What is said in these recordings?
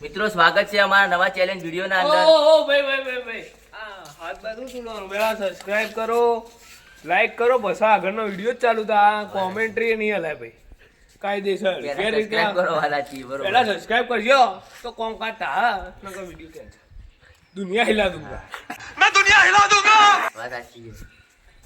મિત્રો સ્વાગત છે અમારા નવા ચેલેન્જ વિડિયો ના અંદર. ઓ ભાઈ હાથ બાજુ સુનો પેલા સબસ્ક્રાઇબ કરો, લાઈક કરો, બસ આગળનો વિડિયો જ ચાલુ થા. કોમેન્ટ્રી નહીં હલાય ભાઈ, કાયદેસર સબસ્ક્રાઇબ કરો વાલાજી, બરોબર. પહેલા સબસ્ક્રાઇબ કરજો તો કોમ કાતા હા નકર વિડિયો કેન્સલ. દુનિયા હિલા દૂંગા, मैं दुनिया हिला दूंगा. વાત સાચી છે.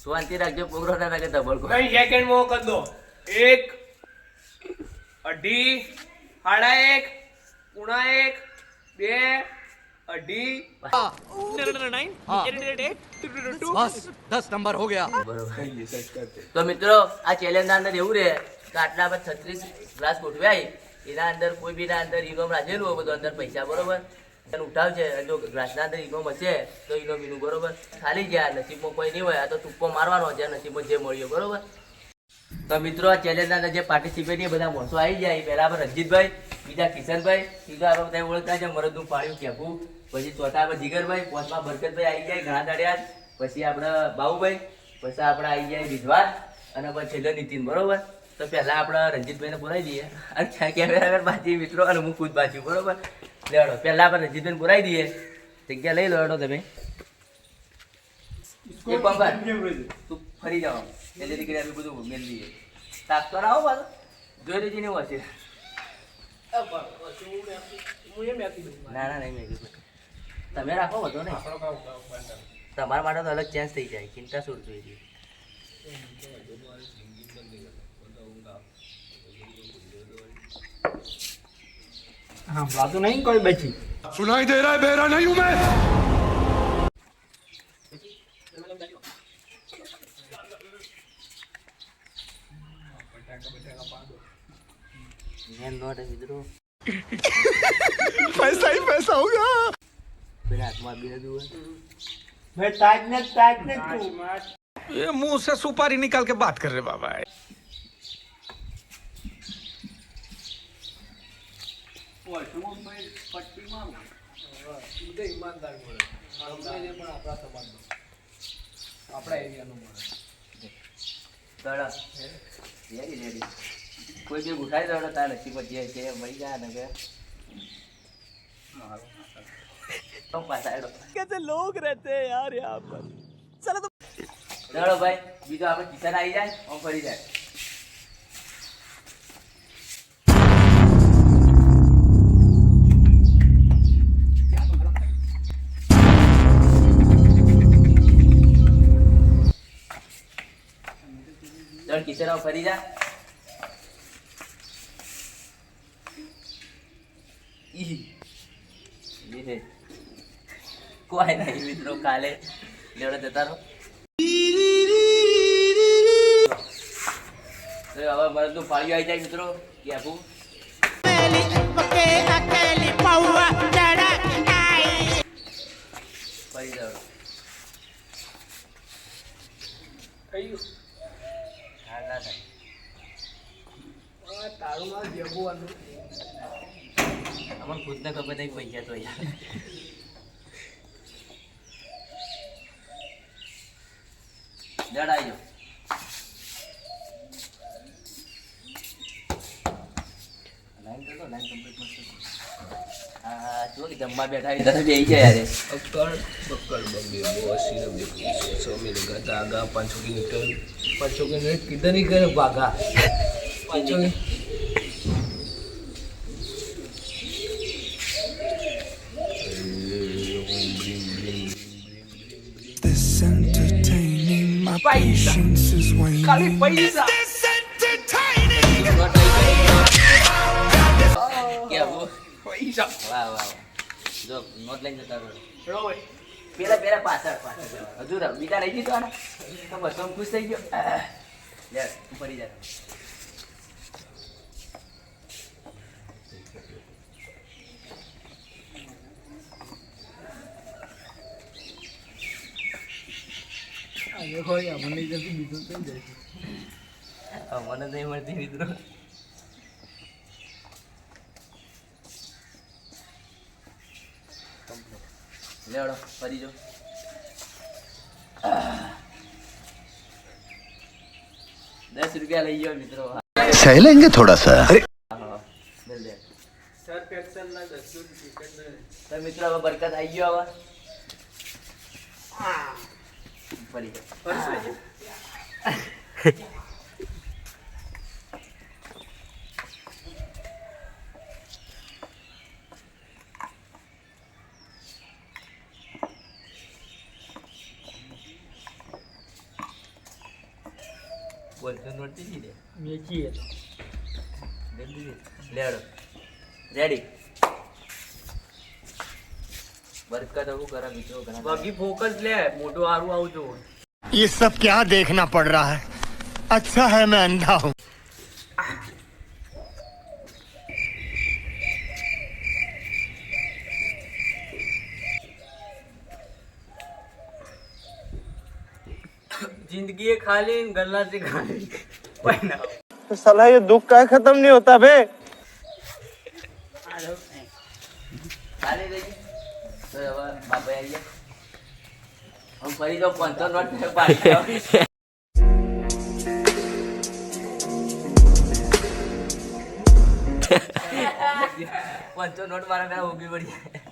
શાંતિ રાખજો, પ્રોગ્રામ ના રાખે ધબડકો. કઈ સેકન્ડ માં કર દો. 1 અઢી, સાડા 1, પૂણા 1, 2 અઢી. बस 10 नंबर हो गया. બરોબર. તો મિત્રો આ ચેલેન્જ ના અંદર એવું રહે કે આટલા પર 36 ગ્લાસ ગોઠવાય, એના અંદર કોઈ બી ના અંદર ઇનોમ રાખેલું હોય બધું અંદર પૈસા, બરોબર. એને ઉઠાવ છે, જો ગ્લાસ ના અંદર ઇનોમ હશે તો ઇનોમ એનું, બરોબર. ખાલી ગયા નસીબમાં કોઈ નહીં હોય, આ તો તુક્કો મારવાનો છે, નસીબમાં જે મળ્યો, બરોબર. તો મિત્રો આ ચેલેન્જ ના અંદર જે પાર્ટિસિપેટ બધા મોસો આવી જાય, પહેલા આપણે રંજીતભાઈ, બીજા કિશનભાઈ, ત્રીજા આપણે બધા ઓળખતા છે મરદનું પાળ્યું કેવું, પછી ચોથા આપણે જીગરભાઈ, પાંચમા બરકતભાઈ આવી જાય ઘણા દાડ્યા, પછી આપણે બાબુભાઈ, પછી આપણે આવી જાય વિધવાર, અને પછી છેલ્લે નીતિન, બરોબર. તો પહેલા આપણે રંજીતભાઈને બોલાવી દઈએ, અને કેમેરામેન બાજી મિત્રો અને હું ખુદ બાજુ, બરોબર. લેવડો પહેલા આપણે રંજીતભાઈને બોલાવી દઈએ, જગ્યા લઈ લો તમે. એક કામ કર, તું ફરી જાઓ એટલે દીકરી આપણે બધું મેળ દઈએ. તાકતો ના આવો પાછો, જોઈ લેજે ને એવું હશે. ના ના નહીં મેં કીધું તમે રાખો બધો ને, તમારા માટે તો અલગ ચેન્જ થઈ જાય, ચિંતા શું જોઈએ. હા બાતું નહીં કોઈ બચી. सुनाई दे रहा है बेरा नहीं हूं मैं. મિત્રો पैसा ही पैसा होगा. પેલા હાથમાં બી નતું હોય. ભાઈ તાજ ને તું ये मुंह से सुपारी निकाल के बात कर रहे बाबा. કોઈ બી ઉઠાઈ દો તાર નસીબ જે છે મળી જાય ને કે कैसे लोग रहते हैं यार यहाँ पर. चलो तो ચલો ભાઈ, બીજો આપણે કિશન આવી જાય, આમ ફરી જાય. ચલ કિશન આમ ફરી જા. કોઈ નહીં મિત્રો, કાલે લેવડે જતા રહો. હવે મારે તો ફાળ્યું આવી જાય મિત્રો, કે આપું ફરી જાવ. હા ના થાય. તારું માં જબુવાનું અમને ખુદને ખબર નહીં પૈસા તો યાર. જડ આવી જાઓ. લાઈન કરો, લાઈન કમ્પ્લીટ મસ્ત. હા જો કે જમવા બેઠા હોય તને બેસી જાય યાર. અક્કડ બક્કડ બમ્બે બોસી ને દેખી સોમી ને ગાતા આગા 500 કિલોમીટર 500 કિલોમીટર किधर ही करे भागा 500 This entertaining, my patience is waning. ખાલી પૈસા કેવું? પૈસા વાહ વાહ. જો નોટ લઈને જતા રહો. ચલો ભાઈ પેલા પાછળ હજુ બીજા રહી દીધો ને તો બસ આમ ખુશ થઈ ગયો. લે ફરી જા. દેખો યાર મને જલ્દી બીજું થઈ જાય. મને નહીં મળતી મિત્રો. લેવડો ફરી જો. ₹10 લઈ ગયો મિત્રો. सह लेंगे थोड़ा सा. મિલ દે. સર પેક્સલ ના 10 રૂપિયા તો મિત્રો હવે બરકત આવી ગયો હવે ફરી બોલતો નોટી દીધે મેચી હતો લેડો રેડી બરકત હું કરા મિત્રો ઘણા બાકી ફોકસ લે મોટું હારું આવજો ये सब क्या देखना पड़ रहा है अच्छा है मैं अंधा हूँ जिंदगी खाली गल्ला से खाली पहना साला ये दुख का खत्म नहीं होता बे ચાલી રહી તો હવે બાપા આવી ગયા હું ફરી તો 500 નોટ પાડી આવ્યો. પાંચસો નોટ મારા પેલા ઉભી પડી જાય.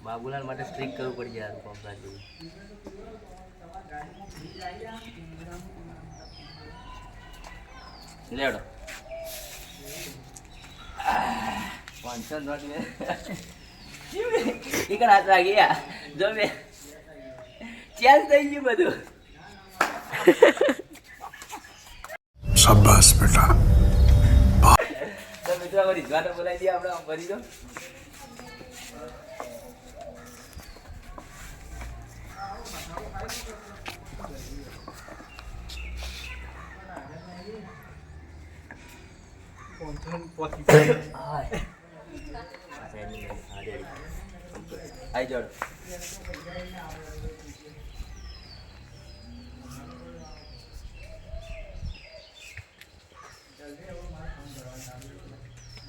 બાબુલાલ માટે સ્ટ્રીક કરવું પડી જાય પંપા જેવું. લેડો 500 નોટ મેં ઈ હાથ લાગી યા જો મેં ચેન્જ થઈ ગયું બધું. शाबाश बेटा તો મિત્રો હવે રીઝવાને બોલાવી દઈએ આપણે આમ ફરી દો. આઈ જોડો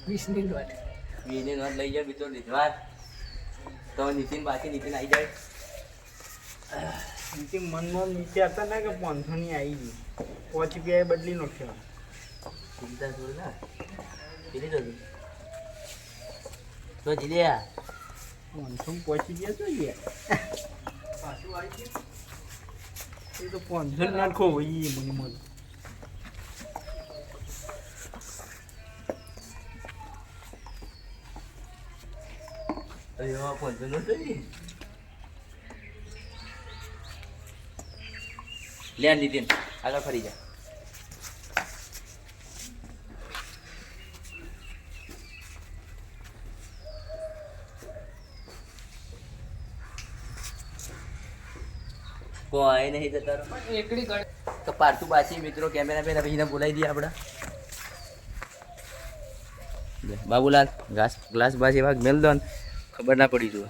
વીસની નોટ લઈ જાઓ મિત્રો રીઝવાન. તો નીતિન બાકી નીતિન આવી જાય. નીચે મનમાં નીચે હતા ને કે 500 ની આવી ગઈ 5 રૂપિયા બદલી નાખ્યો. ચિંતા છોડ ના પીલી દો તો જીલ્યા 500 પહોંચી ગયા તો યાર એ તો 500 નાખો ભાઈ મને મન અરે વાહ 500 નો થઈ લે નીતિન આગળ ફરી જા. કોઈ નહીં જતા રહો. તો પાર્થુ પાછી મિત્રો કેમેરા મેન ભાઈને બોલાવી દઈએ આપણે. બાબુલાલ ગ્લાસ બાસ એવા મેલ દો ને ખબર ના પડી જુઓ.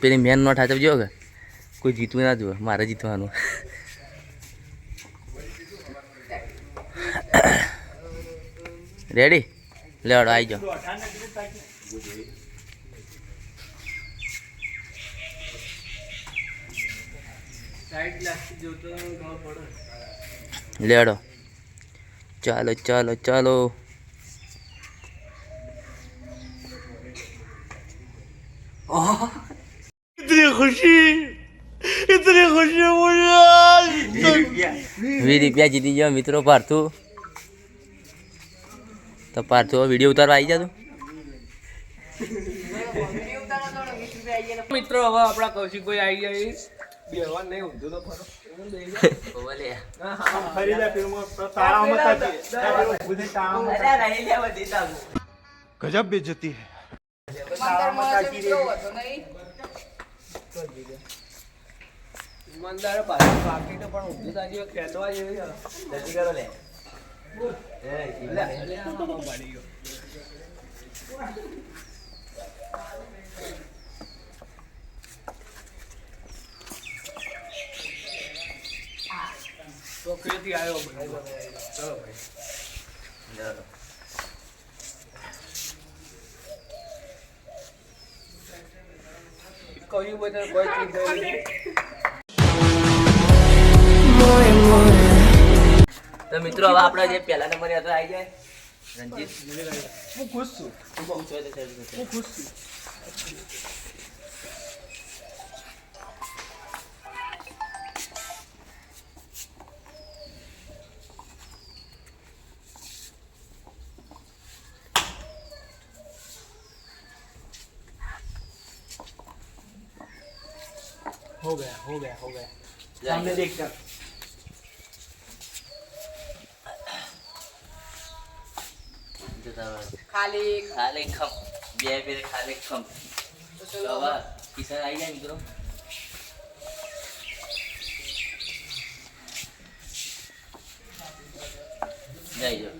પેલી મેન નોટ હાથવજો કે કોઈ જીતવું ના જુઓ મારે જીતવાનું. રેડી લેવડો આવી જાઓ. લેડો ચાલો ચાલો ચાલો. इतनी खुशी मुझे आज 20 રૂપિયા જીતી જાઓ મિત્રો પાર્થુ. તો પાર્થુ વિડીયો ઉતારવા આવી જા તું. મિત્રો હવે આપણા કૌશિકભાઈ આવી જાય બેહવા નહીં ઊંધું તો ફરો બોલે ફરી જા ફિલ્મો તારામાં તાકી બુધે તારામાં અરે નહીં લેવા દેતા હું. गजब बेइज्जती है તારામાં તાકી રે ઈમાનદાર પાછું બાકી તો પણ ઊંધું તાજી ખેંચવા જેવી છે. જલ્દી કરો લે લે, આમાં પડી ગયો. તો ક્યાંથી આવ્યો બધો? ચલો ભાઈ. કહ્યું બધા કોઈ ચીજ નહીં. તો મિત્રો હવે આપણે જે પહેલા નંબરે હતો આવી જાય રણજીત. હું ખુશ છું. તું બહુ છો એટલે શરૂ થશે. હું ખુશ છું. हो गया हो गया हो गया सामने देख कर ખાલી ખાલી ખમ બે ફેરે ખાલી ખમ. તો હવે કિશન આવી જાય મિત્રો. જઈ જો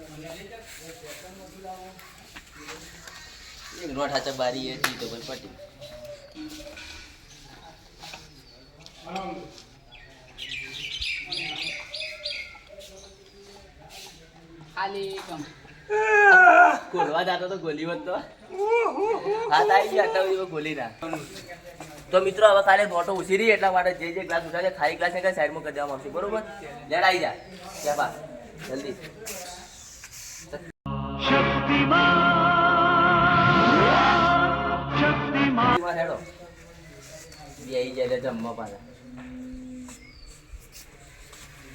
નોટ હાચા બારી એ જી તો ભાઈ પટી. ખોલવા જાતો તો ગોલી વત તો હાથ આવી ગયા હતા એવો ગોલી ના. તો મિત્રો હવે કાલે નોટો ઓછી રહી એટલા માટે જે જે ક્લાસ ઉઠા છે ખાલી ક્લાસ ને સાઈડમાં કરી દેવામાં આવશે. બરોબર લેટ આવી જા ક્યાં બા જલ્દી. હેડો બે આવી જાય એટલે જમવા પાછા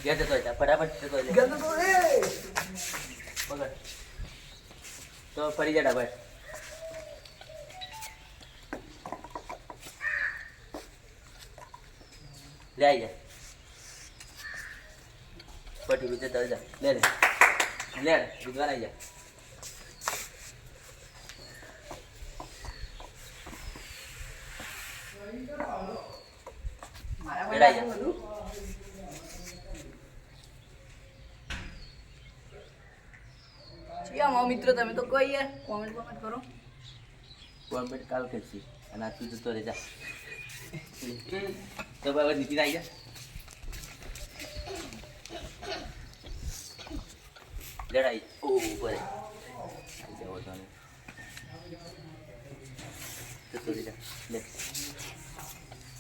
ગયા જતો હતા ફટાફટ જતો પકડ તો ફરી જા ભાઈ. લે આવી જા પટી બીજે તળ જા લે લે લે વિદ્વાન આવી જા. મિત્રો તમે તો કોઈ યાર કોમેન્ટ કરો. કોમેન્ટ કાલ કરશી અને આ તું જતો રહેજા. તો હવે નીતિન આવી જા લડાઈ ઓ બરે આવી જાવ તો જતો રહેજા લે.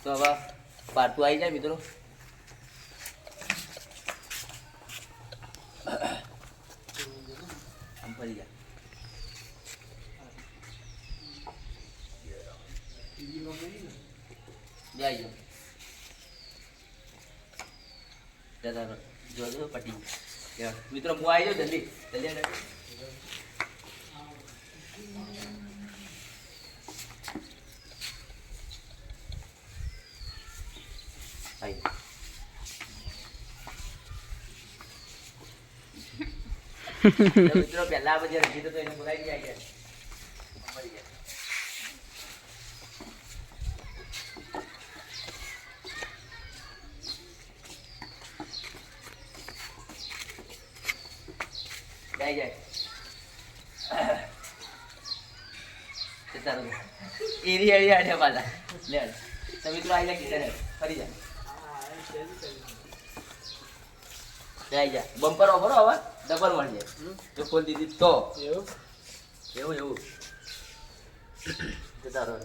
તો હવે પાર્ટુ આવી જાય મિત્રો. આમ ફરી જા જાય જો જોજો પટી મિત્રો હું આવી જાઉં જલ્દી જલ્દી. મિત્રો પહેલા પછી રજી તો એને બોલાવી જાય ગયા મળી ગયા. જાય જાય તારું એરી એરી આડે પાછા લે તો મિત્રો આવી જાય કિચન ફરી જા જાય જા બમ્પર ઓફર હવે ડબલ મળશે જો ખોલ દીધી તો એવું એવું એવું તારો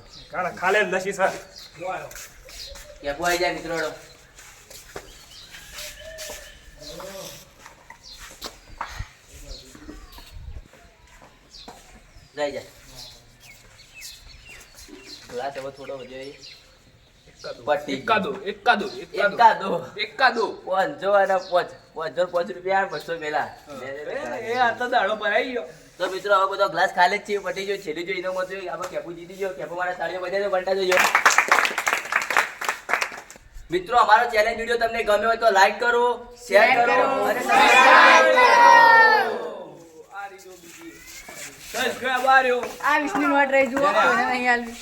ખાલે લસી સર ક્યાં કોઈ જાય મિત્રો જાય જા ગ્લાસ હવે થોડો વધ્યો પટ્ટી એકાદો પાંચસો અને પાંચ રૂપિયા 200 પેલા એ આ તો દાડો ભરાઈ ગયો. તો મિત્રો હવે બધો ગ્લાસ ખાલી જ છે પટી ગયો છેલ્લી જો ઇનામ હતો આમાં કેપુ જીતી ગયો કેપુ મારા તાળીઓ બજાજો બંટા જોજો. મિત્રો અમારો ચેલેન્જ વિડિયો તમને ગમ્યો હોય તો લાઈક કરો શેર કરો અને સબસ્ક્રાઇબ કરો. આ રીતો બીજી સબસ્ક્રાઇબ આર્યો આ વિષ્ણુ નોટ રહી જુઓ કોઈને નહીં આલવી.